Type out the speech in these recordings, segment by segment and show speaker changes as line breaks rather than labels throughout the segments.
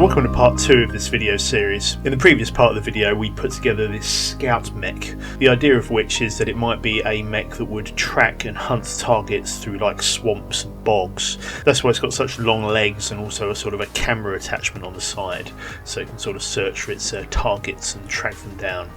So welcome to part 2 of this video series. In the previous part of the video we put together this scout mech, the idea of which is that it might be a mech that would track and hunt targets through like swamps and bogs. That's why it's got such long legs and also a sort of a camera attachment on the side, so it can sort of search for its targets and track them down.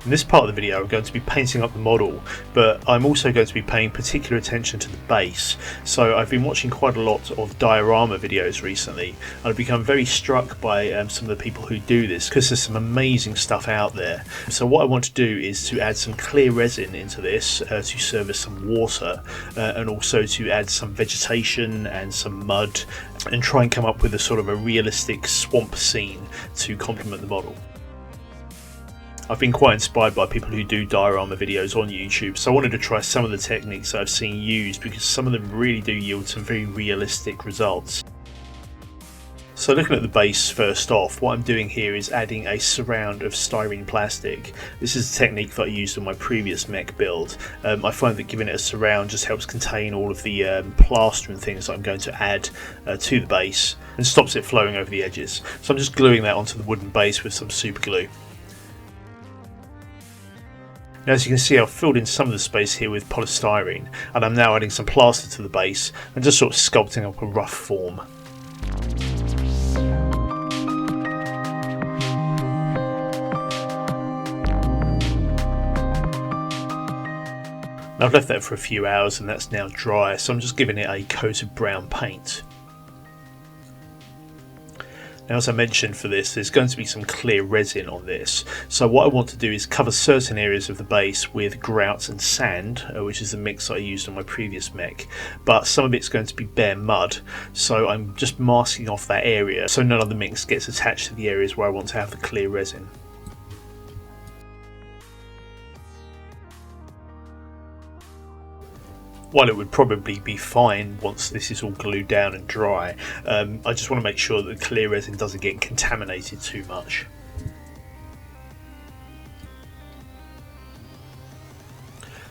In this part of the video I'm going to be painting up the model, but I'm also going to be paying particular attention to the base. So I've been watching quite a lot of diorama videos recently, and I've become very struck by some of the people who do this, because there's some amazing stuff out there. So what I want to do is to add some clear resin into this to serve as some water, and also to add some vegetation and some mud, and try and come up with a sort of a realistic swamp scene to complement the model. I've been quite inspired by people who do diorama videos on YouTube, so I wanted to try some of the techniques that I've seen used, because some of them really do yield some very realistic results. So looking at the base first off, what I'm doing here is adding a surround of styrene plastic. This is a technique that I used on my previous mech build. I find that giving it a surround just helps contain all of the plaster and things that I'm going to add to the base, and stops it flowing over the edges. So I'm just gluing that onto the wooden base with some super glue. Now, as you can see, I've filled in some of the space here with polystyrene, and I'm now adding some plaster to the base and just sort of sculpting up a rough form. Now, I've left that for a few hours and that's now dry, so I'm just giving it a coat of brown paint. Now, as I mentioned, for this there's going to be some clear resin on this, so what I want to do is cover certain areas of the base with grout and sand, which is the mix I used on my previous mech, but some of it's going to be bare mud, so I'm just masking off that area so none of the mix gets attached to the areas where I want to have the clear resin. While it would probably be fine once this is all glued down and dry, I just want to make sure that the clear resin doesn't get contaminated too much.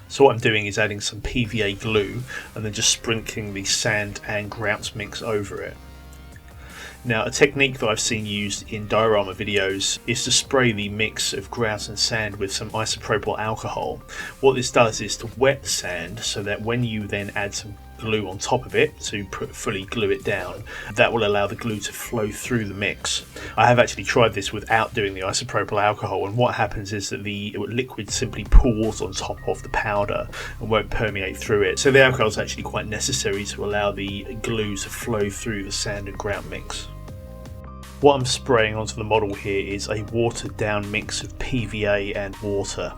So what I'm doing is adding some PVA glue and then just sprinkling the sand and grout mix over it. Now, a technique that I've seen used in diorama videos is to spray the mix of grout and sand with some isopropyl alcohol. What this does is to wet the sand so that when you then add some glue on top of it to fully glue it down, that will allow the glue to flow through the mix. I have actually tried this without doing the isopropyl alcohol, and what happens is that the liquid simply pours on top of the powder and won't permeate through it. So the alcohol is actually quite necessary to allow the glue to flow through the sand and grout mix. What I'm spraying onto the model here is a watered down mix of PVA and water.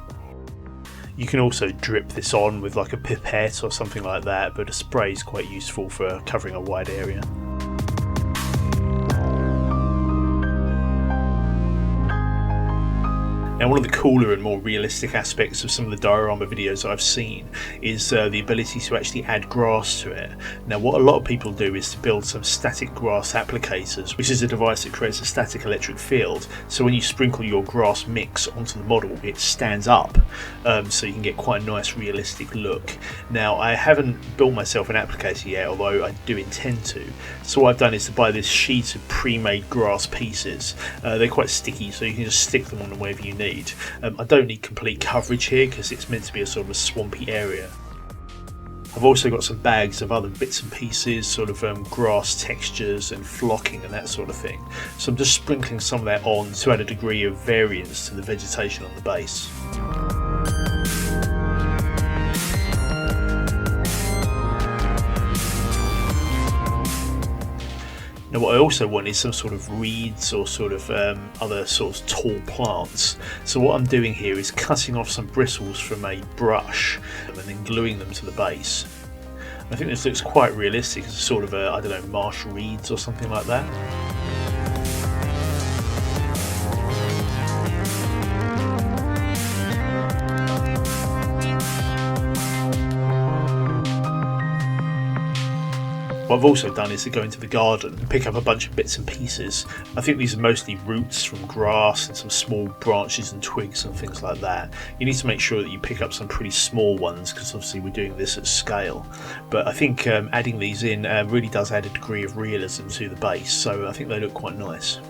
You can also drip this on with like a pipette or something like that, but a spray is quite useful for covering a wide area. Now, one of the cooler and more realistic aspects of some of the diorama videos I've seen is the ability to actually add grass to it. Now, what a lot of people do is to build some static grass applicators, which is a device that creates a static electric field. So when you sprinkle your grass mix onto the model, it stands up, so you can get quite a nice realistic look. Now, I haven't built myself an applicator yet, although I do intend to. So what I've done is to buy this sheet of pre-made grass pieces. They're quite sticky, so you can just stick them on wherever you need. I don't need complete coverage here because it's meant to be a sort of a swampy area. I've also got some bags of other bits and pieces, sort of grass textures and flocking and that sort of thing. So I'm just sprinkling some of that on to add a degree of variance to the vegetation on the base. Now, what I also want is some sort of reeds or sort of other sorts of tall plants. So what I'm doing here is cutting off some bristles from a brush and then gluing them to the base. I think this looks quite realistic as a sort of I don't know, marsh reeds or something like that. What I've also done is to go into the garden and pick up a bunch of bits and pieces. I think these are mostly roots from grass and some small branches and twigs and things like that. You need to make sure that you pick up some pretty small ones because obviously we're doing this at scale. But I think adding these in really does add a degree of realism to the base, so I think they look quite nice.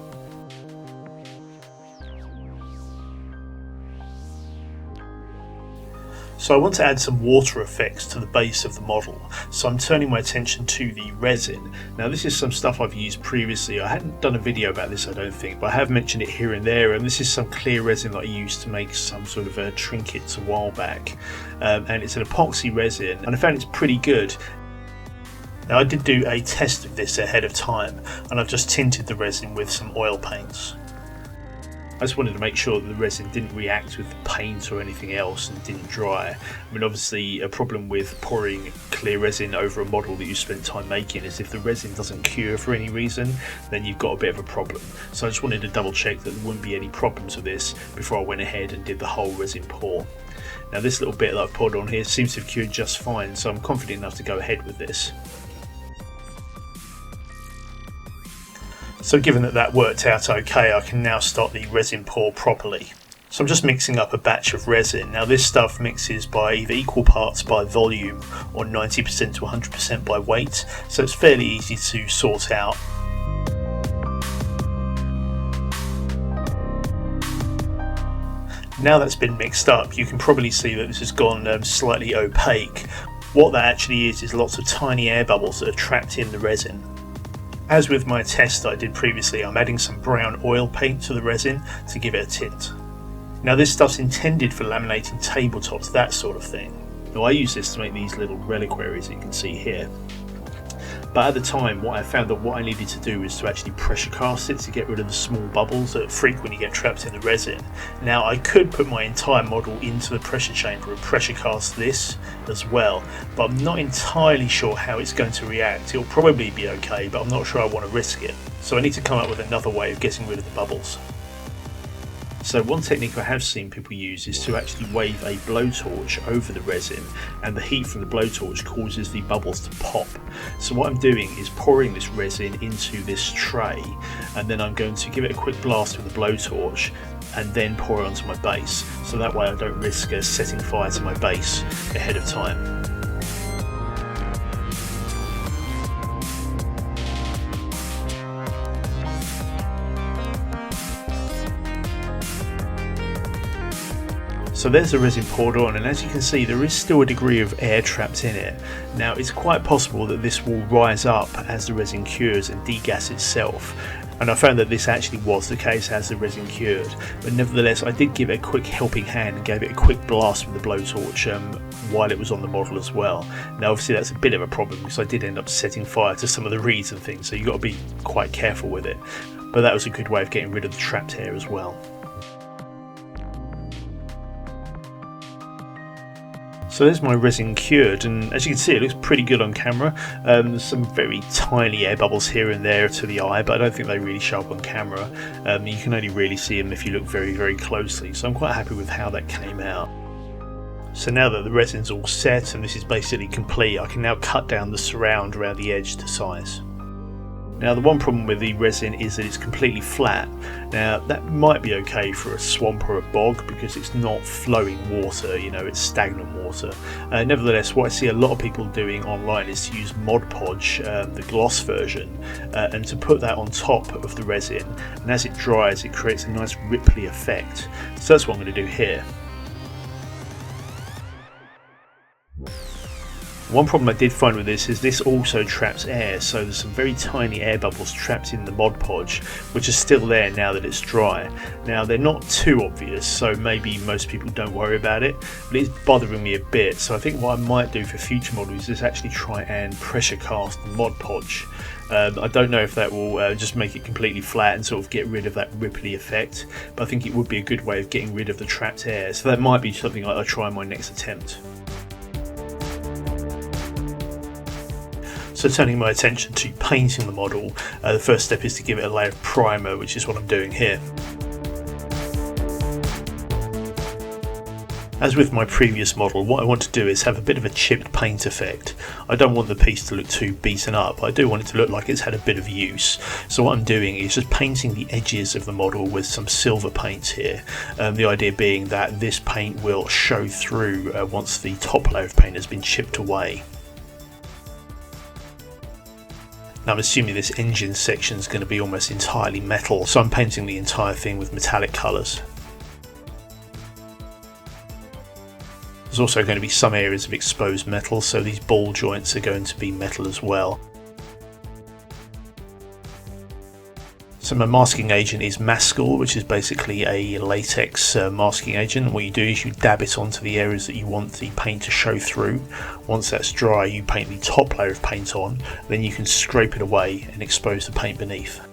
So I want to add some water effects to the base of the model, so I'm turning my attention to the resin. Now this is some stuff I've used previously. I hadn't done a video about this I don't think, but I have mentioned it here and there, and this is some clear resin that I used to make some sort of trinkets a while back. And it's an epoxy resin, and I found it's pretty good. Now I did do a test of this ahead of time, and I've just tinted the resin with some oil paints. I just wanted to make sure that the resin didn't react with the paint or anything else and didn't dry. I mean, obviously a problem with pouring clear resin over a model that you spent time making is if the resin doesn't cure for any reason, then you've got a bit of a problem. So I just wanted to double check that there wouldn't be any problems with this before I went ahead and did the whole resin pour. Now this little bit that I've poured on here seems to have cured just fine, so I'm confident enough to go ahead with this. So given that that worked out okay, I can now start the resin pour properly. So I'm just mixing up a batch of resin. Now this stuff mixes by either equal parts by volume or 90% to 100% by weight, so it's fairly easy to sort out. Now that's been mixed up, you can probably see that this has gone slightly opaque. What that actually is lots of tiny air bubbles that are trapped in the resin. As with my test I did previously, I'm adding some brown oil paint to the resin to give it a tint. Now this stuff's intended for laminating tabletops, that sort of thing. Now I use this to make these little reliquaries that you can see here. But at the time I found that what I needed to do was to actually pressure cast it to get rid of the small bubbles that frequently get trapped in the resin. Now I could put my entire model into the pressure chamber and pressure cast this as well, but I'm not entirely sure how it's going to react. It'll probably be okay, but I'm not sure I want to risk it. So I need to come up with another way of getting rid of the bubbles. So one technique I have seen people use is to actually wave a blowtorch over the resin, and the heat from the blowtorch causes the bubbles to pop. So what I'm doing is pouring this resin into this tray, and then I'm going to give it a quick blast with the blowtorch and then pour it onto my base, so that way I don't risk setting fire to my base ahead of time. So there's the resin poured on, and as you can see there is still a degree of air trapped in it. Now it's quite possible that this will rise up as the resin cures and degas itself, and I found that this actually was the case as the resin cured, but nevertheless I did give it a quick helping hand and gave it a quick blast with the blowtorch while it was on the model as well. Now obviously that's a bit of a problem because I did end up setting fire to some of the reeds and things, so you've got to be quite careful with it, but that was a good way of getting rid of the trapped air as well. So there's my resin cured, and as you can see it looks pretty good on camera. There's some very tiny air bubbles here and there to the eye, but I don't think they really show up on camera. You can only really see them if you look very, very closely, so I'm quite happy with how that came out. So now that the resin's all set and this is basically complete, I can now cut down the surround around the edge to size. Now the one problem with the resin is that it's completely flat. Now that might be okay for a swamp or a bog because it's not flowing water, you know, it's stagnant water. Nevertheless, what I see a lot of people doing online is to use Mod Podge, the gloss version, and to put that on top of the resin, and as it dries it creates a nice ripply effect. So that's what I'm going to do here. One problem I did find with this is this also traps air, so there's some very tiny air bubbles trapped in the Mod Podge, which are still there now that it's dry. Now they're not too obvious, so maybe most people don't worry about it, but it's bothering me a bit, so I think what I might do for future models is actually try and pressure cast the Mod Podge. I don't know if that will just make it completely flat and sort of get rid of that ripply effect, but I think it would be a good way of getting rid of the trapped air, so that might be something I'll try in my next attempt. So turning my attention to painting the model, the first step is to give it a layer of primer, which is what I'm doing here. As with my previous model, what I want to do is have a bit of a chipped paint effect. I don't want the piece to look too beaten up, I do want it to look like it's had a bit of use. So what I'm doing is just painting the edges of the model with some silver paints here. The idea being that this paint will show through once the top layer of paint has been chipped away. Now I'm assuming this engine section is going to be almost entirely metal, so I'm painting the entire thing with metallic colours. There's also going to be some areas of exposed metal, so these ball joints are going to be metal as well. So my masking agent is Mascal, which is basically a latex masking agent. What you do is you dab it onto the areas that you want the paint to show through. Once that's dry, you paint the top layer of paint on, then you can scrape it away and expose the paint beneath.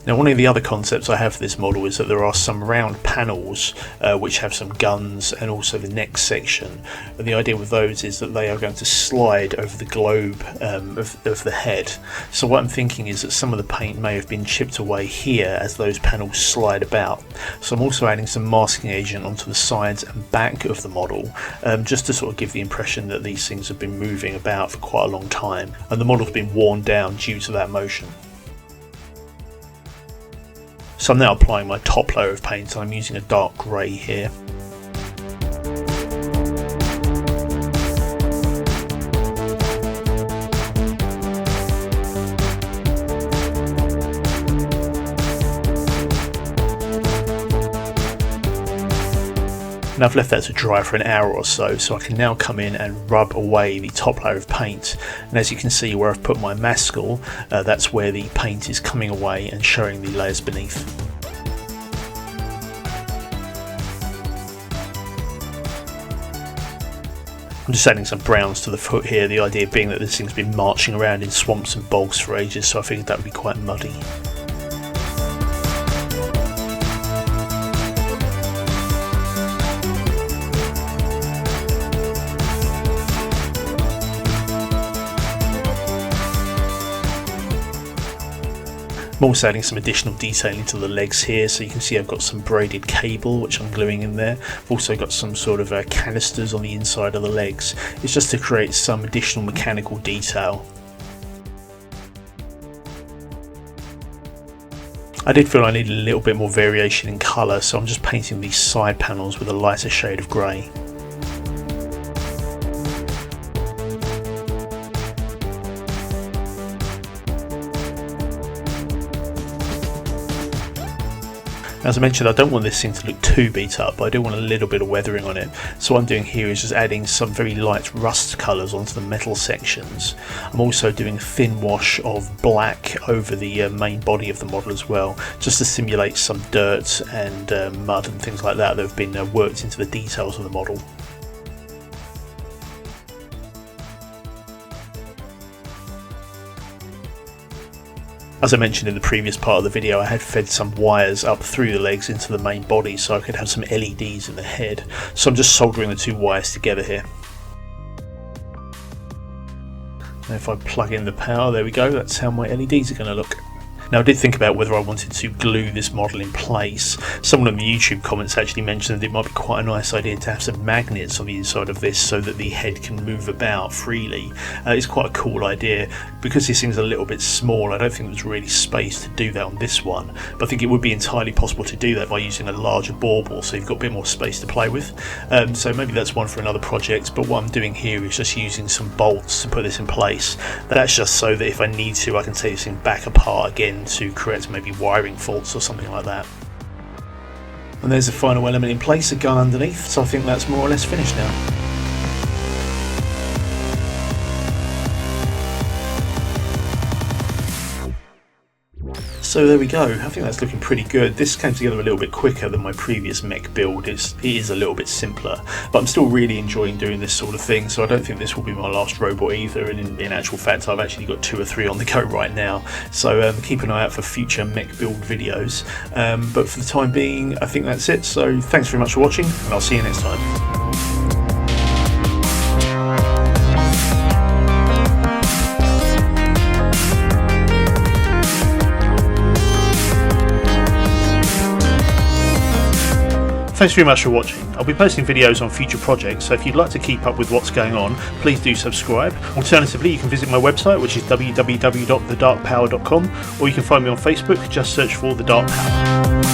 Now, one of the other concepts I have for this model is that there are some round panels which have some guns and also the neck section, and the idea with those is that they are going to slide over the globe of the head. So what I'm thinking is that some of the paint may have been chipped away here as those panels slide about. So I'm also adding some masking agent onto the sides and back of the model, just to sort of give the impression that these things have been moving about for quite a long time and the model's been worn down due to that motion. So I'm now applying my top layer of paint, and I'm using a dark grey here. And I've left that to dry for an hour or so I can now come in and rub away the top layer of paint. And as you can see where I've put my Mascal, that's where the paint is coming away and showing the layers beneath. I'm just adding some browns to the foot here, the idea being that this thing's been marching around in swamps and bogs for ages, so I figured that would be quite muddy. I'm also adding some additional detailing to the legs here, so you can see I've got some braided cable which I'm gluing in there. I've also got some sort of canisters on the inside of the legs. It's just to create some additional mechanical detail. I did feel I needed a little bit more variation in colour, so I'm just painting these side panels with a lighter shade of grey. As I mentioned, I don't want this thing to look too beat up, but I do want a little bit of weathering on it. So what I'm doing here is just adding some very light rust colours onto the metal sections. I'm also doing a thin wash of black over the main body of the model as well, just to simulate some dirt and mud and things like that have been worked into the details of the model. As I mentioned in the previous part of the video, I had fed some wires up through the legs into the main body so I could have some LEDs in the head. So I'm just soldering the two wires together here. And if I plug in the power, there we go, that's how my LEDs are going to look. Now I did think about whether I wanted to glue this model in place. Someone in the YouTube comments actually mentioned that it might be quite a nice idea to have some magnets on the inside of this so that the head can move about freely. It's quite a cool idea. Because this thing's a little bit small, I don't think there's really space to do that on this one, but I think it would be entirely possible to do that by using a larger bauble, so you've got a bit more space to play with. So maybe that's one for another project, but what I'm doing here is just using some bolts to put this in place. That's just so that if I need to, I can take this thing back apart again to correct maybe wiring faults or something like that. And there's the final element in place, a gun underneath, so I think that's more or less finished now. So there we go, I think that's looking pretty good. This came together a little bit quicker than my previous mech build. It is a little bit simpler, but I'm still really enjoying doing this sort of thing, so I don't think this will be my last robot either, and in actual fact I've actually got 2 or 3 on the go right now, so keep an eye out for future mech build videos. But for the time being, I think that's it, so thanks very much for watching, and I'll see you next time. Thanks very much for watching. I'll be posting videos on future projects, so if you'd like to keep up with what's going on, please do subscribe. Alternatively, you can visit my website, which is www.thedarkpower.com, or you can find me on Facebook, just search for The Dark Power.